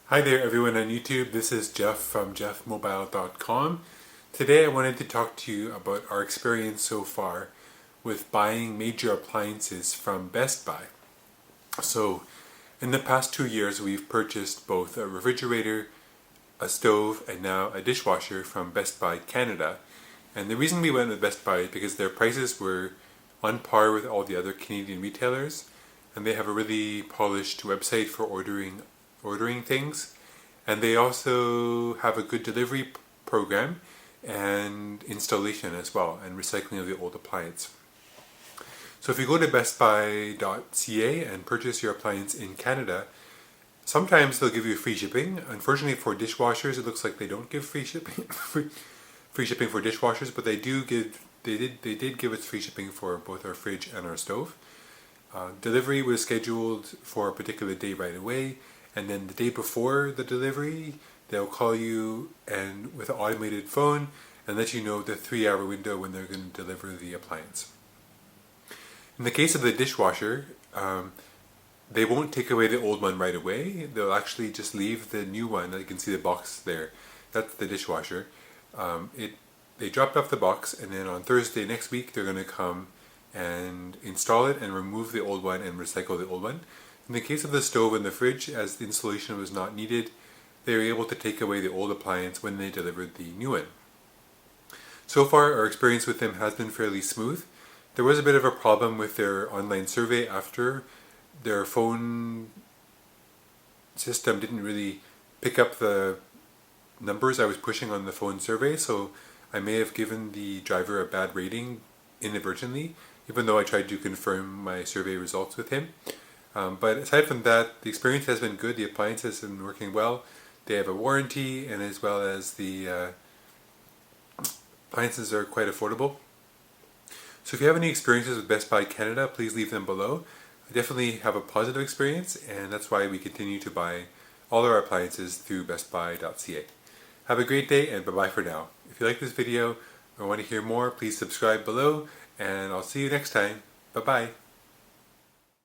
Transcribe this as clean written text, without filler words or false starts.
Hi there everyone on YouTube, this is Geoff from geoffmobile.com. Today I wanted to talk to you about our experience so far with buying major appliances from Best Buy. So in the past 2 years we've purchased both a refrigerator, a stove, and now a dishwasher from Best Buy Canada. And the reason we went with Best Buy is because their prices were on par with all the other Canadian retailers, and they have a really polished website for ordering things, and they also have a good delivery program and installation as well, and recycling of the old appliance. So if you go to bestbuy.ca and purchase your appliance in Canada, sometimes they'll give you free shipping. Unfortunately for dishwashers, it looks like they don't give free shipping free shipping for dishwashers, but they did give us free shipping for both our fridge and our stove. Delivery was scheduled for a particular day right away, and then the day before the delivery they'll call you and with an automated phone and let you know the 3-hour window when they're going to deliver the appliance. In the case of the dishwasher, they won't take away the old one right away. They'll actually just leave the new one. You can see the box there. That's the dishwasher. They dropped off the box, and then on Thursday next week they're going to come and install it and remove the old one and recycle the old one. In the case of the stove and the fridge, as the installation was not needed, they were able to take away the old appliance when they delivered the new one. So far our experience with them has been fairly smooth. There was a bit of a problem with their online survey after. Their phone system didn't really pick up the numbers I was pushing on the phone survey, so I may have given the driver a bad rating inadvertently, even though I tried to confirm my survey results with him. But aside from that, the experience has been good. The appliance has been working well. They have a warranty, and as well as the appliances are quite affordable. So if you have any experiences with Best Buy Canada, please leave them below. I definitely have a positive experience, and that's why we continue to buy all our appliances through bestbuy.ca. Have a great day, and bye-bye for now. If you like this video or want to hear more, please subscribe below, and I'll see you next time. Bye-bye.